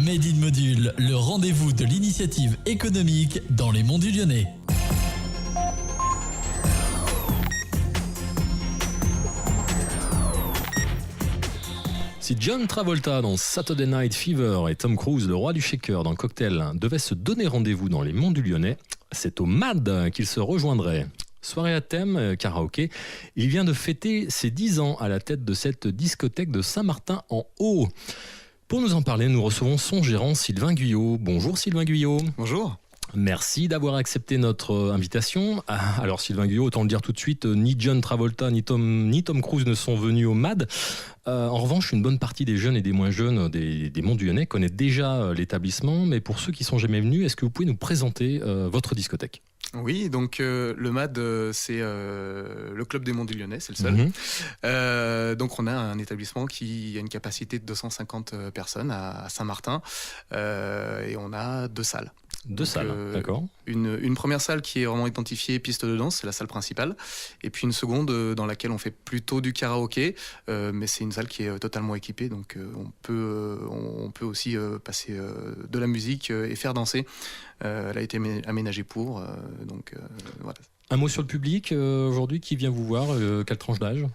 Made in Module, le rendez-vous de l'initiative économique dans les Monts du Lyonnais. Si John Travolta dans Saturday Night Fever et Tom Cruise, le roi du shaker dans Cocktail, devaient se donner rendez-vous dans les Monts du Lyonnais, c'est au MAD qu'ils se rejoindraient. Soirée à thème, karaoké, il vient de fêter ses 10 ans à la tête de cette discothèque de Saint-Martin-en-Haut. Pour nous en parler, nous recevons son gérant Sylvain Guyot. Bonjour Sylvain Guyot. Bonjour. Merci d'avoir accepté notre invitation. Alors Sylvain Guyot, autant le dire tout de suite, ni John Travolta ni Tom Cruise ne sont venus au MAD. En revanche, une bonne partie des jeunes et des moins jeunes des Monts du Lyonnais connaissent déjà l'établissement. Mais pour ceux qui ne sont jamais venus, est-ce que vous pouvez nous présenter votre discothèque ? Oui, donc le MAD, c'est le club des Monts du Lyonnais, c'est le seul. Donc on a un établissement qui a une capacité de 250 personnes à Saint-Martin et on a 2 salles. Deux salles, d'accord. Une première salle qui est vraiment identifiée piste de danse, c'est la salle principale. Et puis une seconde dans laquelle on fait plutôt du karaoké, mais c'est une salle qui est totalement équipée, donc on peut aussi passer de la musique et faire danser. Elle a été aménagée pour, donc voilà. Un mot sur le public aujourd'hui, qui vient vous voir, quelle tranche d'âge ?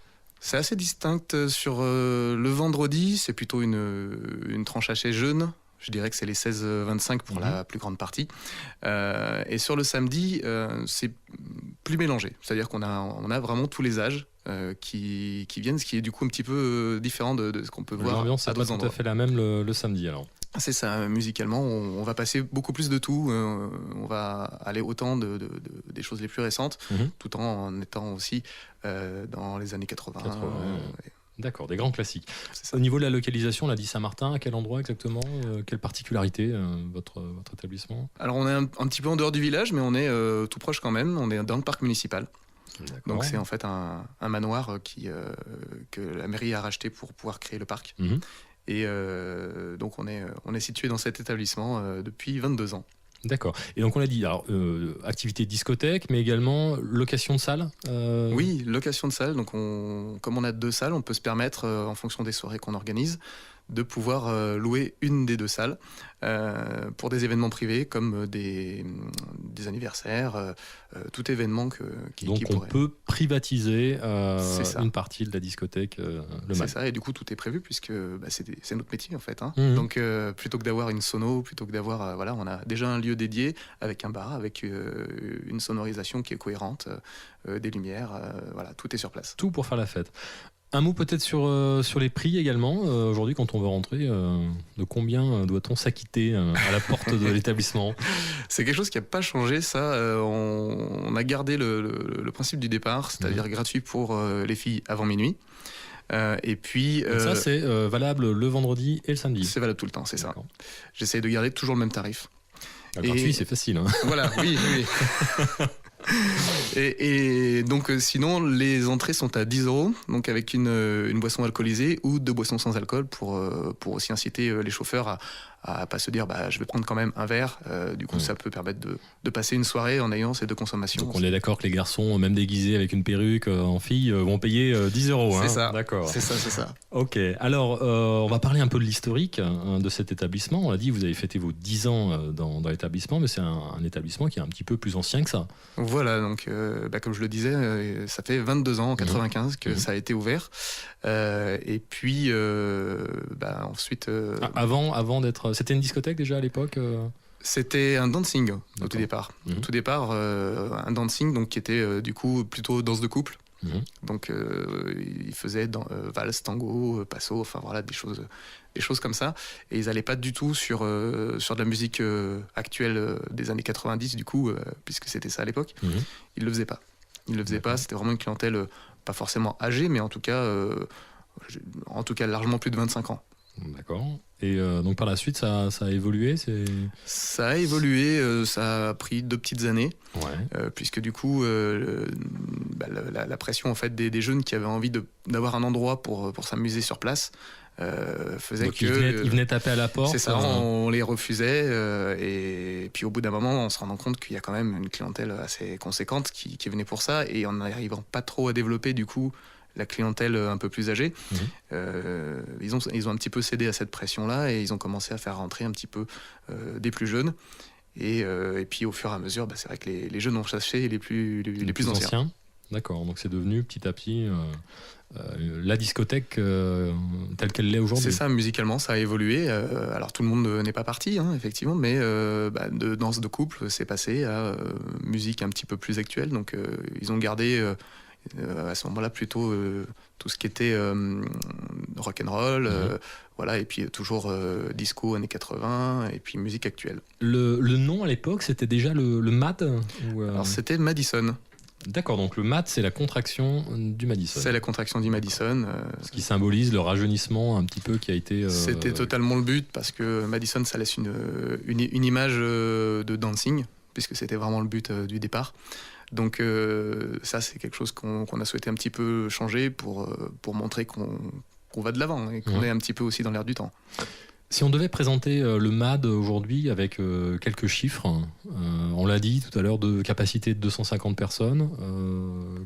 C'est assez distinct sur le vendredi, c'est plutôt une tranche assez jeune. Je dirais que c'est les 16-25 pour la plus grande partie. Et sur le samedi, c'est plus mélangé. C'est-à-dire qu'on a vraiment tous les âges qui viennent, ce qui est du coup un petit peu différent de ce qu'on peut voir à d'autres endroits. L'ambiance n'est pas tout à fait la même le samedi alors. C'est ça, musicalement, on va passer beaucoup plus de tout. On va aller autant des choses les plus récentes, tout en étant aussi dans les années 80. D'accord, des grands classiques. Au niveau de la localisation, on a dit Saint-Martin, à quel endroit exactement ? Quelle particularité votre établissement ? Alors on est un petit peu en dehors du village, mais on est tout proche quand même, on est dans le parc municipal. D'accord. Donc c'est en fait un manoir que la mairie a racheté pour pouvoir créer le parc. Et donc on est situé dans cet établissement depuis 22 ans. D'accord. Et donc on l'a dit, alors, activité discothèque, mais également location de salle Oui, location de salle. Donc comme on a 2 salles, on peut se permettre, en fonction des soirées qu'on organise, de pouvoir louer une des 2 salles pour des événements privés comme des anniversaires, tout événement qui donc on pourrait. peut privatiser une partie de la discothèque, le MAD. C'est ça, et du coup tout est prévu puisque c'est notre métier en fait. Donc plutôt que d'avoir une sono, plutôt que d'avoir on a déjà un lieu dédié avec un bar, avec une sonorisation qui est cohérente, des lumières, tout est sur place. Tout pour faire la fête. Un mot peut-être sur les prix également. Aujourd'hui, quand on veut rentrer, de combien doit-on s'acquitter à la porte de l'établissement ? C'est quelque chose qui n'a pas changé, ça. On a gardé le principe du départ, c'est-à-dire gratuit pour les filles avant minuit. Et puis, donc ça, c'est valable le vendredi et le samedi ? C'est valable tout le temps, c'est ça. J'essaie de garder toujours le même tarif. Gratuit, c'est facile. Voilà, oui. Et donc sinon les entrées sont à 10 €, donc avec une boisson alcoolisée ou 2 boissons sans alcool pour aussi inciter les chauffeurs à pas se dire je vais prendre quand même un verre. Du coup ça peut permettre de passer une soirée en ayant ces 2 consommations. Donc on est d'accord que les garçons, même déguisés avec une perruque en fille, vont payer 10 €. C'est ça. D'accord. C'est ça. Ok. Alors on va parler un peu de l'historique de cet établissement. On l'a dit, vous avez fêté vos 10 ans dans l'établissement, mais c'est un établissement qui est un petit peu plus ancien que ça. Voilà, donc comme je le disais, ça fait 22 ans, en 95, que ça a été ouvert. Et puis, ensuite... Avant d'être... C'était une discothèque déjà à l'époque C'était un dancing au tout départ. Au tout départ, un dancing donc, qui était du coup plutôt danse de couple. Donc ils faisaient valse, tango, passo, des choses comme ça. Et ils n'allaient pas du tout sur de la musique actuelle des années 90 du coup, puisque c'était ça à l'époque. Ils le faisaient pas. C'était vraiment une clientèle pas forcément âgée, mais en tout cas largement plus de 25 ans. D'accord. Et donc par la suite, ça a évolué Ça a évolué, ça a pris 2 petites années, puisque du coup, la pression en fait, des jeunes qui avaient envie d'avoir un endroit pour s'amuser sur place faisait donc que... Ils venaient taper à la porte. C'est ça, on les refusait, et puis au bout d'un moment, on se rendant compte qu'il y a quand même une clientèle assez conséquente qui venait pour ça, et en n'arrivant pas trop à développer du coup la clientèle un peu plus âgée. Ils ont un petit peu cédé à cette pression-là et ils ont commencé à faire rentrer un petit peu des plus jeunes. Et puis au fur et à mesure, c'est vrai que les jeunes ont chassé les plus anciens. D'accord, donc c'est devenu petit à petit la discothèque telle qu'elle l'est aujourd'hui. C'est ça, musicalement, ça a évolué. Alors tout le monde n'est pas parti, effectivement, mais de danse de couple, c'est passé à musique un petit peu plus actuelle. Donc ils ont gardé à ce moment-là plutôt tout ce qui était rock'n'roll, voilà, et puis toujours disco années 80, et puis musique actuelle. Le nom à l'époque, c'était déjà le MAD Alors c'était Madison. D'accord, donc le MAD, c'est la contraction du Madison. C'est la contraction du Madison. Ce qui symbolise le rajeunissement un petit peu qui a été... C'était totalement le but, parce que Madison, ça laisse une image de dancing, puisque c'était vraiment le but du départ. Donc ça, c'est quelque chose qu'on a souhaité un petit peu changer pour montrer qu'on va de l'avant et qu'on est un petit peu aussi dans l'air du temps. Si on devait présenter le MAD aujourd'hui avec quelques chiffres, on l'a dit tout à l'heure, de capacité de 250 personnes,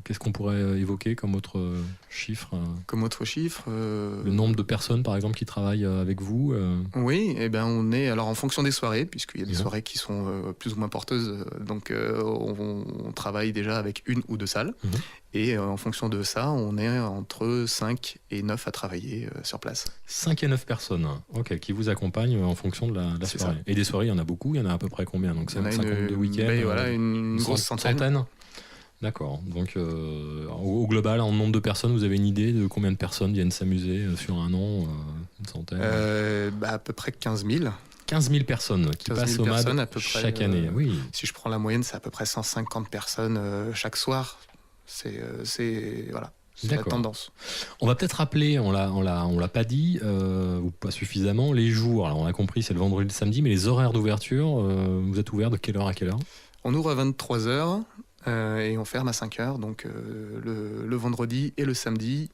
qu'est-ce qu'on pourrait évoquer comme autre chiffre Comme autre chiffre Le nombre de personnes, par exemple, qui travaillent avec vous Oui, on est alors en fonction des soirées, puisqu'il y a des soirées qui sont plus ou moins porteuses, donc on travaille déjà avec 1 ou 2 salles. Et en fonction de ça, on est entre 5 et 9 à travailler sur place. 5 et 9 personnes, ok, qui vous accompagnent en fontion de la soirée. Ça. Et des soirées, il y en a beaucoup, il y en a à peu près combien? Donc c'est 52 week-ends voilà, une grosse centaine. D'accord, donc au global, en nombre de personnes, vous avez une idée de combien de personnes viennent s'amuser sur un an? Une centaine à peu près 15 000. 15 000 personnes qui passent au MAD chaque année. Oui. Si je prends la moyenne, c'est à peu près 150 personnes chaque soir. C'est la tendance. On va peut-être rappeler, on l'a pas dit, ou pas suffisamment, les jours. Alors on a compris, c'est le vendredi et le samedi, mais les horaires d'ouverture, vous êtes ouvert de quelle heure à quelle heure? On ouvre à 23h et on ferme à 5h, donc le vendredi et le samedi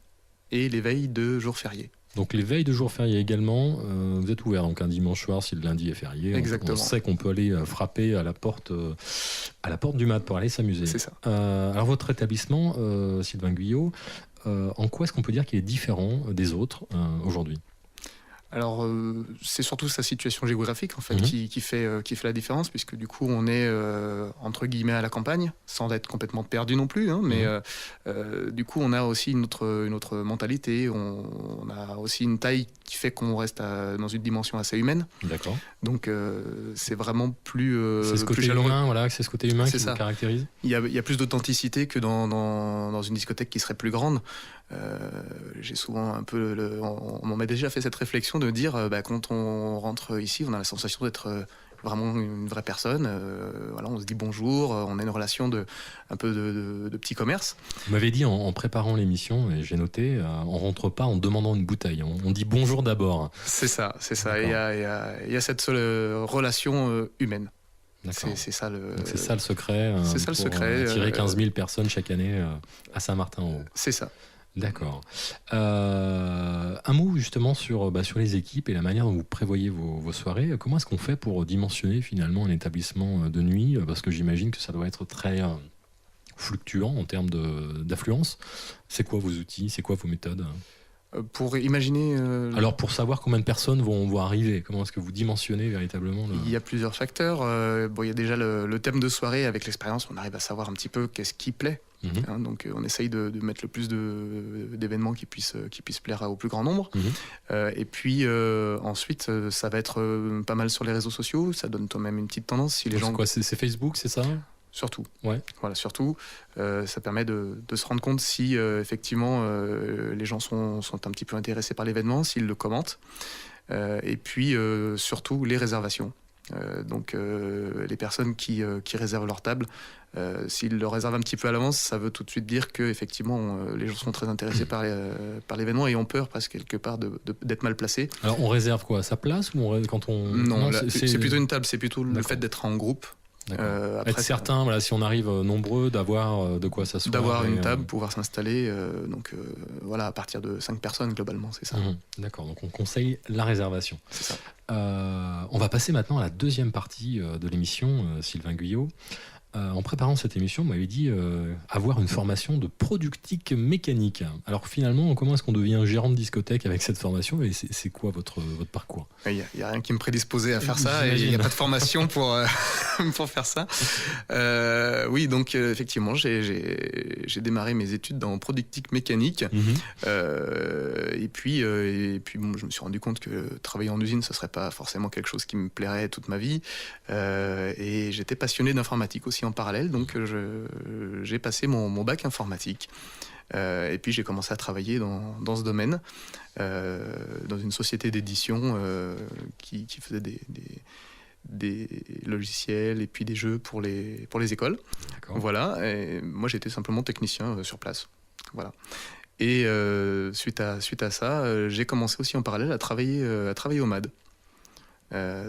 et les veilles de jours fériés. Donc les veilles de jours fériés également, vous êtes ouvert donc un dimanche soir si le lundi est férié. Exactement. On sait qu'on peut aller frapper à la porte du MAD pour aller s'amuser. C'est ça. Alors votre établissement, Sylvain Guyot, en quoi est-ce qu'on peut dire qu'il est différent des autres aujourd'hui? Alors, c'est surtout sa situation géographique en fait qui fait la différence, puisque du coup on est entre guillemets à la campagne, sans être complètement perdu non plus, mais du coup on a aussi une autre mentalité, on a aussi une taille qui fait qu'on reste dans une dimension assez humaine. D'accord. Donc c'est vraiment plus c'est ce côté chaleureux. Humain, voilà, c'est ce côté humain qui vous caractérise. Il y a plus d'authenticité que dans une discothèque qui serait plus grande. J'ai souvent un peu on m'a déjà fait cette réflexion de dire quand on rentre ici, on a la sensation d'être vraiment une vraie personne. Voilà, on se dit bonjour, on a une relation un peu de petit commerce. Vous m'avez dit en préparant l'émission, et j'ai noté, on rentre pas en demandant une bouteille, on dit bonjour d'abord. C'est ça. Il y a cette relation humaine. C'est ça le secret. C'est ça le secret. Attirer 15 000 personnes chaque année à Saint-Martin-en-Haut. C'est ça. D'accord. Un mot justement sur les équipes et la manière dont vous prévoyez vos soirées. Comment est-ce qu'on fait pour dimensionner finalement un établissement de nuit? Parce que j'imagine que ça doit être très fluctuant en termes d'affluence. C'est quoi vos outils? C'est quoi vos méthodes? Pour imaginer... Alors pour savoir combien de personnes vont arriver, comment est-ce que vous dimensionnez véritablement Il y a plusieurs facteurs. Il y a déjà le thème de soirée. Avec l'expérience, on arrive à savoir un petit peu qu'est-ce qui plaît. Donc on essaye de mettre le plus d'événements qui puissent plaire au plus grand nombre. Et puis ensuite, ça va être pas mal sur les réseaux sociaux. Ça donne toi même une petite tendance. Si les gens... C'est Facebook, c'est ça? Surtout. Ouais. Voilà, surtout. Ça permet de se rendre compte si effectivement les gens sont un petit peu intéressés par l'événement, s'ils le commentent. Et puis surtout les réservations. Donc les personnes qui réservent leur table, s'ils le réservent un petit peu à l'avance, ça veut tout de suite dire que effectivement les gens sont très intéressés par l'événement et ont peur presque quelque part d'être mal placés. Alors on réserve quoi, sa place ou quand on... Non, c'est plutôt une table, c'est plutôt le fait d'être en groupe. Être certain, si on arrive nombreux, d'avoir de quoi s'asseoir. D'avoir une table, pouvoir s'installer. À partir de 5 personnes globalement, c'est ça. D'accord, donc on conseille la réservation. C'est ça. On va passer maintenant à la deuxième partie de l'émission, Sylvain Guyot. en préparant cette émission, vous m'avez dit avoir une formation de productique mécanique. Alors finalement, comment est-ce qu'on devient gérant de discothèque avec cette formation et c'est quoi votre parcours? Il n'y a rien qui me prédisposait à faire ça et il n'y a pas de formation pour faire ça. Oui, donc effectivement, j'ai démarré mes études dans productique mécanique. Et puis bon, je me suis rendu compte que travailler en usine, ce ne serait pas forcément quelque chose qui me plairait toute ma vie. Et j'étais passionné d'informatique aussi en parallèle, donc j'ai passé mon bac informatique. Et puis j'ai commencé à travailler dans ce domaine, dans une société d'édition qui faisait des logiciels et puis des jeux pour les écoles. D'accord. Voilà, et moi j'étais simplement technicien sur place. Voilà. Et suite à ça, j'ai commencé aussi en parallèle à travailler au MAD.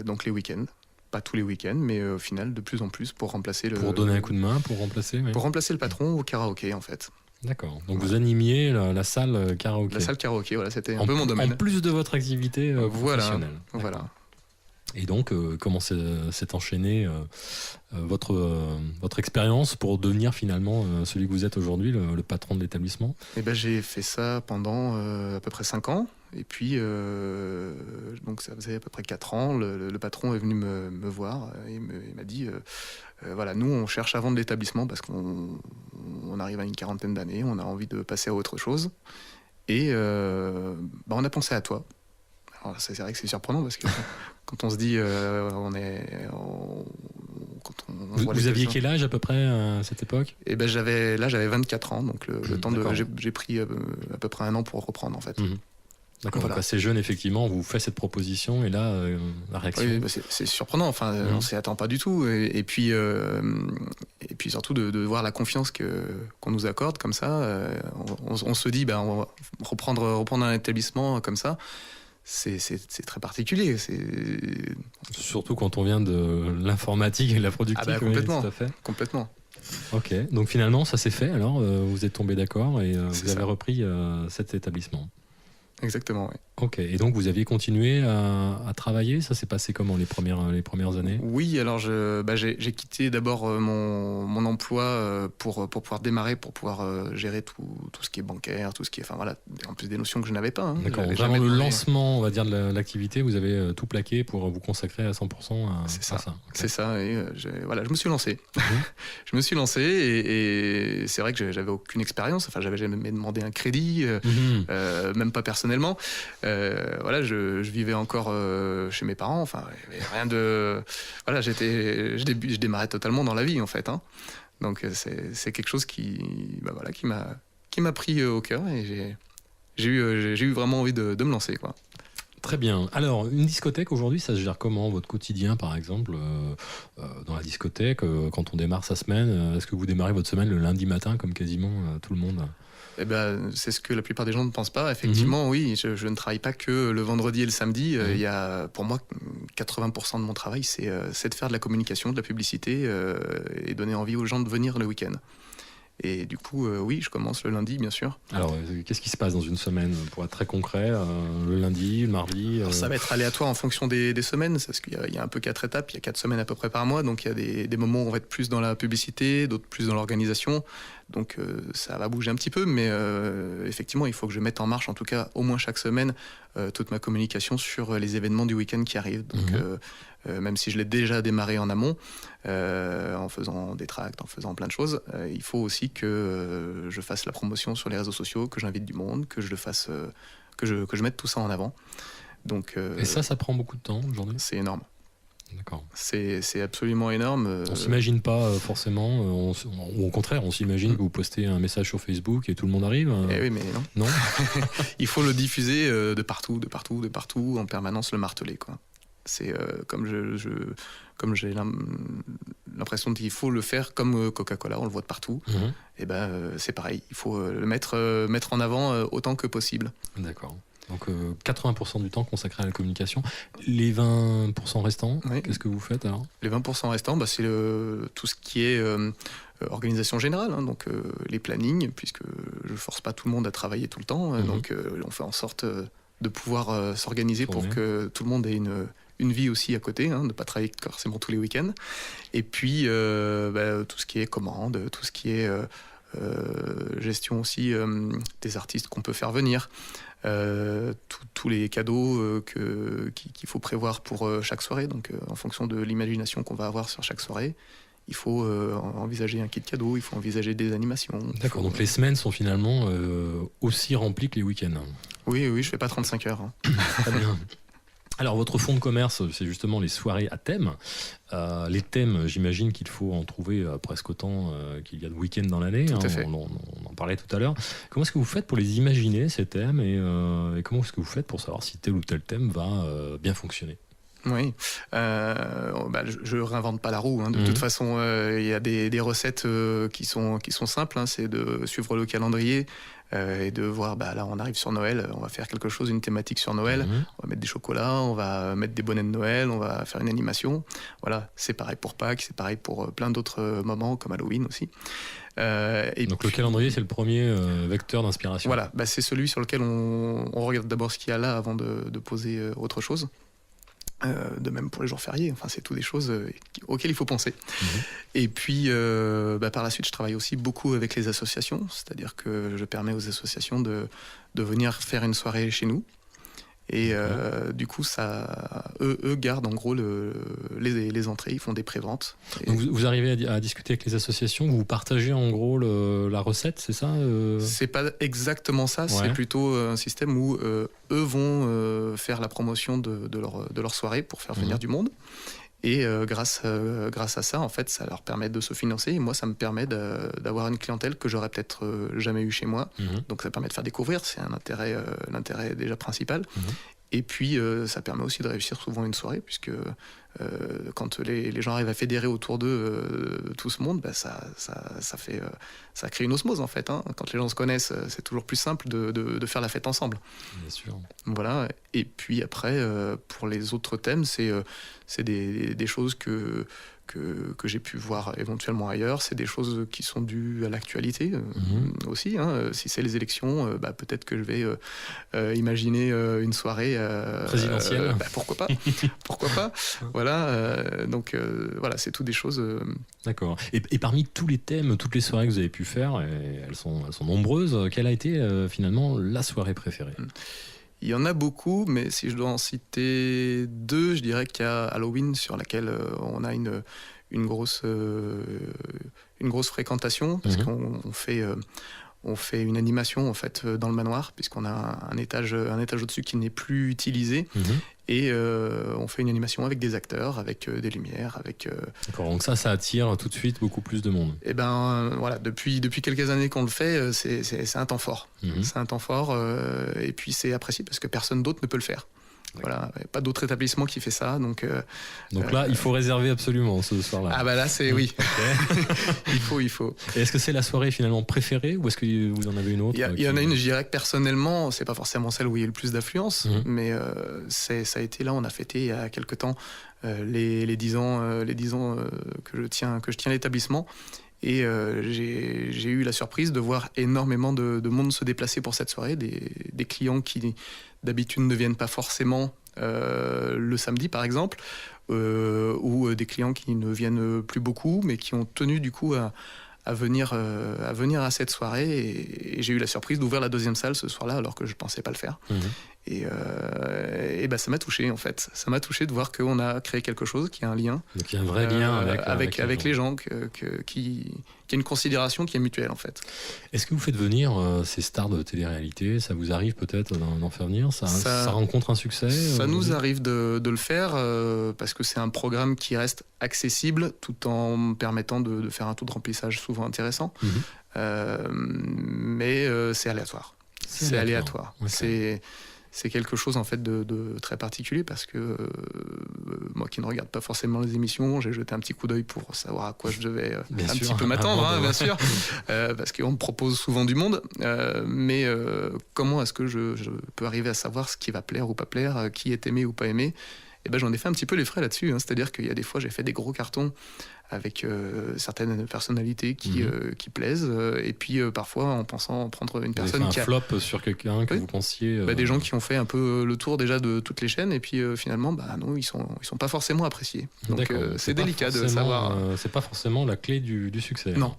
Donc les week-ends. Pas tous les week-ends, mais au final de plus en plus pour remplacer Pour donner un coup de main, pour remplacer Pour remplacer le patron au karaoké en fait. D'accord. Donc vous animiez la salle karaoké. La salle karaoké, voilà, c'était un peu mon domaine. En plus de votre activité professionnelle. Voilà. Et donc, comment s'est enchaîné votre expérience pour devenir finalement celui que vous êtes aujourd'hui, le patron de l'établissement? Eh ben, j'ai fait ça pendant à peu près 5 ans. Et puis, donc ça faisait à peu près 4 ans, le patron est venu me voir et il m'a dit, voilà, nous on cherche à vendre l'établissement parce qu'on arrive à une quarantaine d'années, on a envie de passer à autre chose. Et on a pensé à toi. Alors, c'est vrai que c'est surprenant parce que quand on se dit, vous aviez quel âge à peu près à cette époque? Et ben j'avais 24 ans, donc le temps j'ai pris à peu près 1 an pour reprendre en fait. D'accord, voilà. Donc assez jeune effectivement, on vous fait cette proposition et là, la réaction. Oui, c'est surprenant, enfin, on s'y attend pas du tout. Et puis surtout de voir la confiance qu'on nous accorde comme ça. On se dit, on va reprendre un établissement comme ça. C'est très particulier. Surtout quand on vient de l'informatique et de la productique. Complètement, oui, tout à fait. Complètement. Ok, donc finalement ça s'est fait, alors vous êtes tombé d'accord et vous avez repris cet établissement. Exactement, oui. Ok, et donc vous aviez continué à travailler, ça s'est passé comment les premières années? Oui, alors j'ai quitté d'abord mon emploi pour pouvoir démarrer, pour pouvoir gérer tout ce qui est bancaire, tout ce qui est, enfin voilà, en plus des notions que je n'avais pas. D'accord, vraiment le lancement, on va dire, de l'activité, vous avez tout plaqué pour vous consacrer à 100% à ça. Okay. C'est ça, et je me suis lancé. Je me suis lancé et c'est vrai que j'avais aucune expérience, enfin j'avais jamais demandé un crédit, même pas personnellement. Je vivais encore chez mes parents, enfin il n'y avait rien de... Voilà, je démarrais totalement dans la vie en fait. Donc c'est quelque chose qui m'a pris au cœur et j'ai eu vraiment envie de me lancer, quoi. Très bien. Alors, une discothèque aujourd'hui, ça se gère comment, votre quotidien par exemple dans la discothèque, quand on démarre sa semaine, est-ce que vous démarrez votre semaine le lundi matin comme quasiment tout le monde? Eh ben, c'est ce que la plupart des gens ne pensent pas. Effectivement, oui, je ne travaille pas que le vendredi et le samedi. Il y a, pour moi, 80% de mon travail, c'est de faire de la communication, de la publicité et donner envie aux gens de venir le week-end. Et du coup, oui, je commence le lundi, bien sûr. Alors, qu'est-ce qui se passe dans une semaine, pour être très concret, le lundi, le mardi Alors, ça va être aléatoire en fonction des semaines, parce qu'il y a un peu 4 étapes, il y a 4 semaines à peu près par mois, donc il y a des moments où on va être plus dans la publicité, d'autres plus dans l'organisation, donc ça va bouger un petit peu, mais effectivement, il faut que je mette en marche, en tout cas, au moins chaque semaine, toute ma communication sur les événements du week-end qui arrivent. Donc, même si je l'ai déjà démarré en amont, en faisant des tracts, en faisant plein de choses, il faut aussi que je fasse la promotion sur les réseaux sociaux, que j'invite du monde, que je le fasse, que je mette tout ça en avant. Donc, et ça prend beaucoup de temps aujourd'hui? C'est énorme. D'accord. C'est absolument énorme. On s'imagine pas forcément, ou au contraire, on s'imagine que vous postez un message sur Facebook et tout le monde arrive. Eh oui, mais non. Non. Il faut le diffuser de partout, en permanence le marteler, quoi. C'est comme j'ai l'impression qu'il faut le faire comme Coca-Cola, on le voit de partout. Et c'est pareil, il faut le mettre en avant autant que possible. D'accord. Donc 80% du temps consacré à la communication. Les 20% restants, oui. Qu'est-ce que vous faites alors? Les 20% restants, c'est tout ce qui est organisation générale, donc les plannings, puisque je ne force pas tout le monde à travailler tout le temps, donc on fait en sorte de pouvoir s'organiser pour que tout le monde ait une vie aussi à côté, ne pas travailler forcément tous les week-ends. Et puis tout ce qui est commande, tout ce qui est gestion aussi des artistes qu'on peut faire venir, tous les cadeaux qu'il faut prévoir pour chaque soirée. Donc en fonction de l'imagination qu'on va avoir sur chaque soirée, il faut envisager un kit cadeau, il faut envisager des animations. D'accord, donc les semaines sont finalement aussi remplies que les week-ends. Oui, je fais pas 35 heures. Très bien. Alors, votre fonds de commerce, c'est justement les soirées à thème. Les thèmes, j'imagine qu'il faut en trouver presque autant qu'il y a de week-ends dans l'année. Tout à fait. On en parlait tout à l'heure. Comment est-ce que vous faites pour les imaginer, ces thèmes, et comment est-ce que vous faites pour savoir si tel ou tel thème va bien fonctionner ? Oui, je réinvente pas la roue. De toute façon, il y a des recettes qui sont simples. C'est de suivre le calendrier et de voir, là on arrive sur Noël, on va faire quelque chose, une thématique sur Noël. On va mettre des chocolats, on va mettre des bonnets de Noël, on va faire une animation. Voilà, c'est pareil pour Pâques, c'est pareil pour plein d'autres moments comme Halloween aussi. Donc le calendrier, c'est le premier vecteur d'inspiration. Voilà, c'est celui sur lequel on regarde d'abord ce qu'il y a là avant de poser autre chose. De même pour les jours fériés, c'est tout des choses auxquelles il faut penser. Et puis par la suite je travaille aussi beaucoup avec les associations, c'est-à-dire que je permets aux associations de venir faire une soirée chez nous, et du coup eux gardent en gros les entrées, ils font des préventes. Donc vous arrivez à discuter avec les associations, vous partagez en gros la recette, c'est ça C'est pas exactement ça, c'est plutôt un système où eux vont faire la promotion de leur soirée pour faire venir du monde. Et grâce à ça, en fait, ça leur permet de se financer. Et moi, ça me permet d'avoir une clientèle que j'aurais peut-être jamais eue chez moi. Donc ça permet de faire découvrir, c'est l'intérêt déjà principal. Et puis ça permet aussi de réussir souvent une soirée, puisque quand les gens arrivent à fédérer autour d'eux tout ce monde, ça crée une osmose en fait. Quand les gens se connaissent, c'est toujours plus simple de faire la fête ensemble. Bien sûr. Voilà. Et puis après, pour les autres thèmes, c'est des choses que j'ai pu voir éventuellement ailleurs. C'est des choses qui sont dues à l'actualité aussi. Si c'est les élections, peut-être que je vais imaginer une soirée présidentielle. Pourquoi pas. Pourquoi pas. Voilà. Donc voilà, c'est tout des choses. D'accord. Et parmi tous les thèmes, toutes les soirées que vous avez pu faire, et elles sont nombreuses, quelle a été finalement la soirée préférée ? Il y en a beaucoup, mais si je dois en citer deux, je dirais qu'il y a Halloween, sur laquelle on a une grosse fréquentation, parce qu'on fait une animation en fait dans le manoir, puisqu'on a un étage au-dessus qui n'est plus utilisé. Et on fait une animation avec des acteurs, avec des lumières, avec... D'accord, donc ça attire tout de suite beaucoup plus de monde. Et voilà, depuis quelques années qu'on le fait, c'est un temps fort. C'est un temps fort, et puis c'est apprécié parce que personne d'autre ne peut le faire. Voilà, il n'y a pas d'autre établissement qui fait ça. Donc là, il faut réserver absolument ce soir-là. Ah là, c'est oui. il faut. Et est-ce que c'est la soirée finalement préférée, ou est-ce que vous en avez une autre ? Il y en a une, je dirais que personnellement, c'est pas forcément celle où il y a le plus d'affluence, mais ça a été là, on a fêté il y a quelque temps les 10 ans, que je tiens l'établissement. Et j'ai eu la surprise de voir énormément de monde se déplacer pour cette soirée, des clients qui d'habitude ne viennent pas forcément le samedi par exemple, ou des clients qui ne viennent plus beaucoup, mais qui ont tenu du coup à venir à cette soirée, et j'ai eu la surprise d'ouvrir la deuxième salle ce soir-là alors que je ne pensais pas le faire. Et ça m'a touché en fait. Ça m'a touché de voir qu'on a créé quelque chose qui a un lien. Donc il y a un vrai lien avec les gens, qui a une considération qui est mutuelle en fait. Est-ce que vous faites venir ces stars de télé-réalité ? Ça vous arrive peut-être d'en faire venir ? Ça rencontre un succès ? Ça nous arrive de le faire parce que c'est un programme qui reste accessible tout en permettant de faire un taux de remplissage souvent intéressant. Mais c'est aléatoire. C'est aléatoire. Okay. C'est quelque chose en fait de très particulier, parce que moi qui ne regarde pas forcément les émissions, j'ai jeté un petit coup d'œil pour savoir à quoi je devais petit peu m'attendre, bien sûr, parce qu'on me propose souvent du monde, mais comment est-ce que je peux arriver à savoir ce qui va plaire ou pas plaire, qui est aimé ou pas aimé? Et ben, j'en ai fait un petit peu les frais là-dessus. C'est-à-dire qu'il y a des fois, j'ai fait des gros cartons avec certaines personnalités qui plaisent. Et puis, parfois, en pensant prendre une personne fait un qui a... flop sur quelqu'un que vous pensiez... des gens qui ont fait un peu le tour déjà de toutes les chaînes. Et puis, finalement, non, ils sont pas forcément appréciés. Donc, c'est délicat de savoir... c'est pas forcément la clé du succès. Non.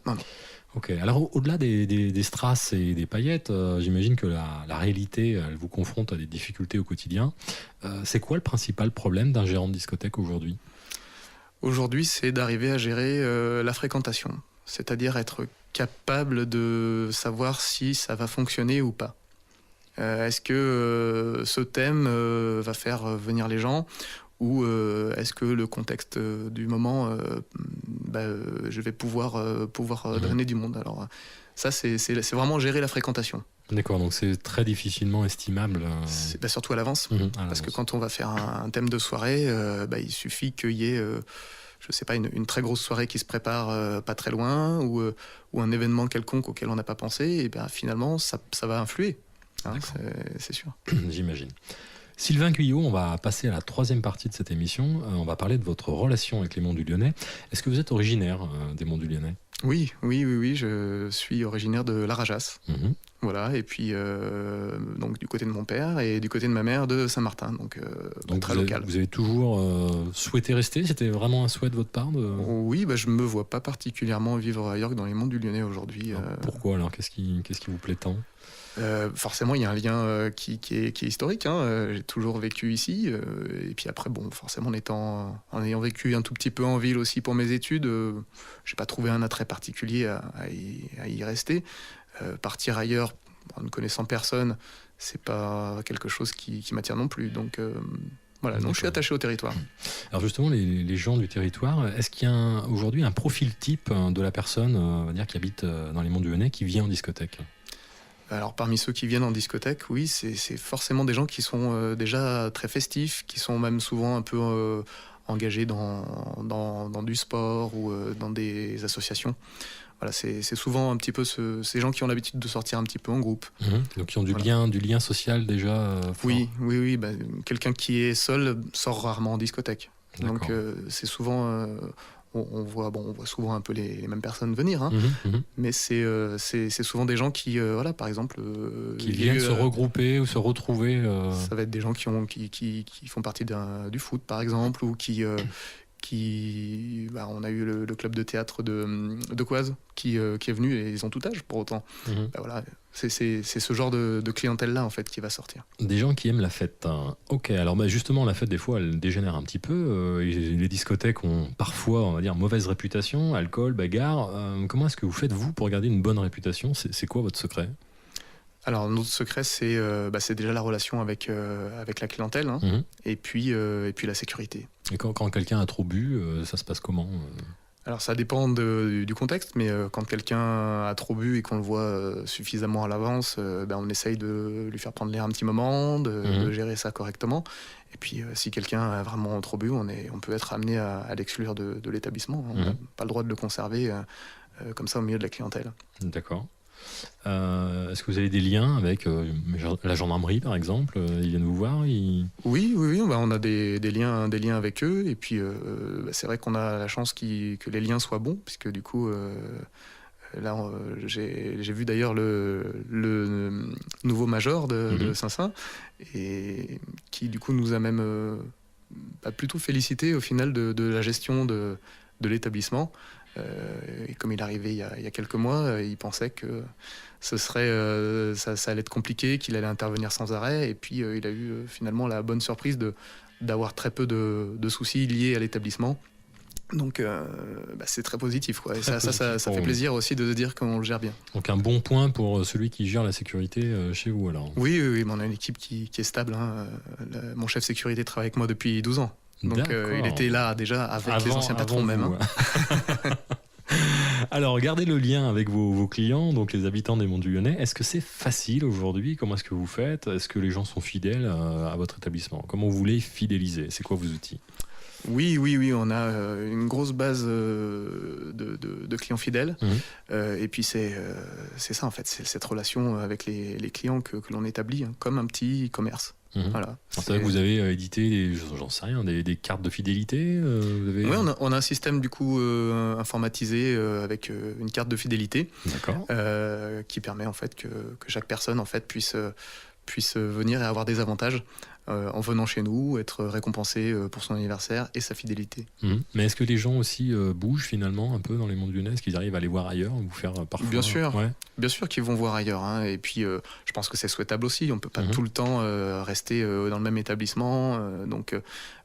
Ok, alors au-delà des strass et des paillettes, j'imagine que la réalité, elle vous confronte à des difficultés au quotidien. C'est quoi le principal problème d'un gérant de discothèque aujourd'hui ? Aujourd'hui, c'est d'arriver à gérer la fréquentation, c'est-à-dire être capable de savoir si ça va fonctionner ou pas. Est-ce que ce thème va faire venir les gens, ou est-ce que le contexte du moment, je vais pouvoir drainer du monde. Alors ça, c'est vraiment gérer la fréquentation. D'accord, donc c'est très difficilement estimable. Surtout à l'avance, parce que quand on va faire un thème de soirée, il suffit qu'il y ait je sais pas, une très grosse soirée qui se prépare pas très loin, ou un événement quelconque auquel on n'a pas pensé, et finalement ça va influer, c'est sûr. J'imagine. Sylvain Guyot, on va passer à la troisième partie de cette émission. On va parler de votre relation avec les Monts du Lyonnais. Est-ce que vous êtes originaire des Monts du Lyonnais ? Oui, je suis originaire de l'Arajas. Voilà, et puis donc du côté de mon père et du côté de ma mère de Saint-Martin, donc très local. Vous avez toujours souhaité rester ? C'était vraiment un souhait de votre part Oui, je me vois pas particulièrement vivre ailleurs que dans les Monts du Lyonnais aujourd'hui. Pourquoi alors ? Qu'est-ce qui vous plaît tant ? Forcément, il y a un lien qui est historique. J'ai toujours vécu ici. Et puis après, forcément, en ayant vécu un tout petit peu en ville aussi pour mes études, j'ai pas trouvé un attrait particulier à y rester. Partir ailleurs, en ne connaissant personne, c'est pas quelque chose qui m'attire non plus. Donc voilà, je suis attaché au territoire. Alors justement, les gens du territoire, est-ce qu'il y a aujourd'hui un profil type de la personne, on va dire, qui habite dans les Monts du Lyonnais, qui vient en discothèque ? Alors parmi ceux qui viennent en discothèque, oui, c'est forcément des gens qui sont déjà très festifs, qui sont même souvent un peu engagés dans du sport ou dans des associations. Voilà, c'est souvent un petit peu ces gens qui ont l'habitude de sortir un petit peu en groupe. Donc qui ont du lien social déjà fort. Oui. Quelqu'un qui est seul sort rarement en discothèque. D'accord. Donc c'est souvent... on voit souvent un peu les mêmes personnes venir, mais c'est souvent des gens qui, par exemple... qui viennent se regrouper ou se retrouver. Ça va être des gens qui font partie du foot, par exemple, ou on a eu le club de théâtre de Coise qui est venu, et ils ont tout âge pour autant. Voilà, c'est ce genre de clientèle-là en fait qui va sortir. Des gens qui aiment la fête. Ok, alors justement la fête des fois elle dégénère un petit peu. Les discothèques ont parfois, on va dire, mauvaise réputation, alcool, bagarre. Comment est-ce que vous faites vous pour garder une bonne réputation ? C'est quoi votre secret ? Alors notre secret c'est déjà la relation avec la clientèle, et puis la sécurité. Et quand quelqu'un a trop bu, ça se passe comment ? Alors ça dépend du contexte, mais quand quelqu'un a trop bu et qu'on le voit suffisamment à l'avance, on essaye de lui faire prendre l'air un petit moment, de gérer ça correctement. Et puis si quelqu'un a vraiment trop bu, on peut être amené à l'exclure de l'établissement. On n'a pas le droit de le conserver comme ça au milieu de la clientèle. D'accord. Est-ce que vous avez des liens avec la gendarmerie par exemple ? Ils viennent vous voir ? Oui, on a des liens avec eux, et puis c'est vrai qu'on a la chance que les liens soient bons, puisque du coup là j'ai vu d'ailleurs le nouveau major de Saint-Saint, et qui du coup nous a même plutôt félicité au final de la gestion de l'établissement. Et comme il est arrivé il y a quelques mois, il pensait que ça allait être compliqué, qu'il allait intervenir sans arrêt, et puis il a eu finalement la bonne surprise d'avoir très peu de soucis liés à l'établissement. Donc c'est très positif, quoi. Et ça fait plaisir aussi de dire qu'on le gère bien. Donc un bon point pour celui qui gère la sécurité chez vous alors. Oui, mais on a une équipe qui est stable. Mon chef sécurité travaille avec moi depuis 12 ans. Donc il était là déjà avec les anciens patrons même. Alors, gardez le lien avec vos clients, donc les habitants des Monts du Lyonnais. Est-ce que c'est facile aujourd'hui ? Comment est-ce que vous faites ? Est-ce que les gens sont fidèles à votre établissement ? Comment vous voulez fidéliser ? C'est quoi vos outils ? Oui, on a une grosse base de clients fidèles. Et puis c'est ça en fait, c'est cette relation avec les clients que l'on établit, comme un petit commerce. Voilà. C'est vrai que vous avez édité, j'en sais rien, des cartes de fidélité Oui, on a un système du coup informatisé avec une carte de fidélité qui permet en fait que chaque personne en fait puisse venir et avoir des avantages en venant chez nous, être récompensé pour son anniversaire et sa fidélité. Mais est-ce que les gens aussi bougent finalement un peu dans les mondes lyonnais? Est-ce qu'ils arrivent à aller voir ailleurs, vous faire parfois? Bien sûr qu'ils vont voir ailleurs. Hein. Et puis, je pense que c'est souhaitable aussi. On ne peut pas tout le temps rester dans le même établissement. Donc,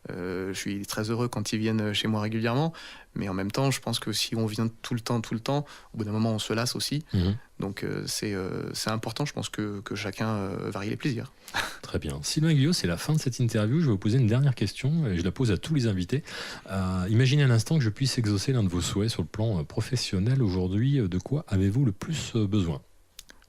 je suis très heureux quand ils viennent chez moi régulièrement. Mais en même temps, je pense que si on vient tout le temps, au bout d'un moment, on se lasse aussi. Donc, c'est important, je pense, que chacun varie les plaisirs. Très bien. Sylvain Guyot, c'est la fin de cette interview. Je vais vous poser une dernière question et je la pose à tous les invités. Imaginez un instant que je puisse exaucer l'un de vos souhaits sur le plan professionnel aujourd'hui. De quoi avez-vous le plus besoin?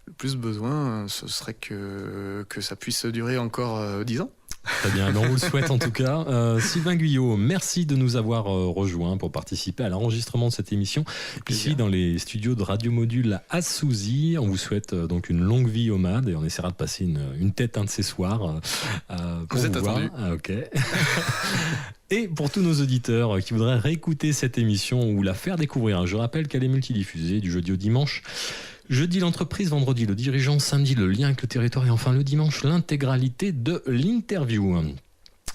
Le plus besoin, ce serait que ça puisse durer encore 10 ans. Très bien, on vous le souhaite en tout cas. Sylvain Guyot, merci de nous avoir rejoints pour participer à l'enregistrement de cette émission ici dans les studios de Radio Module à Souzy. On vous souhaite donc une longue vie au MAD et on essaiera de passer une tête un de ces soirs pour vous voir. Ok. Et pour tous nos auditeurs qui voudraient réécouter cette émission ou la faire découvrir, je rappelle qu'elle est multidiffusée du jeudi au dimanche. Jeudi, l'entreprise, vendredi, le dirigeant, samedi, le lien avec le territoire et enfin le dimanche, l'intégralité de l'interview.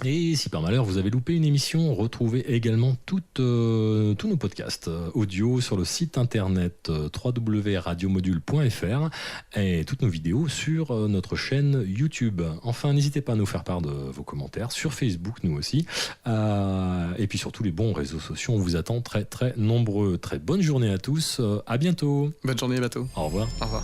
Et si par malheur vous avez loupé une émission, retrouvez également tous nos podcasts audio sur le site internet www.radiomodule.fr et toutes nos vidéos sur notre chaîne YouTube. Enfin, n'hésitez pas à nous faire part de vos commentaires sur Facebook, nous aussi. Et puis sur tous les bons réseaux sociaux, on vous attend très très nombreux. Très bonne journée à tous. À bientôt. Bonne journée, Bateau. Au revoir. Au revoir.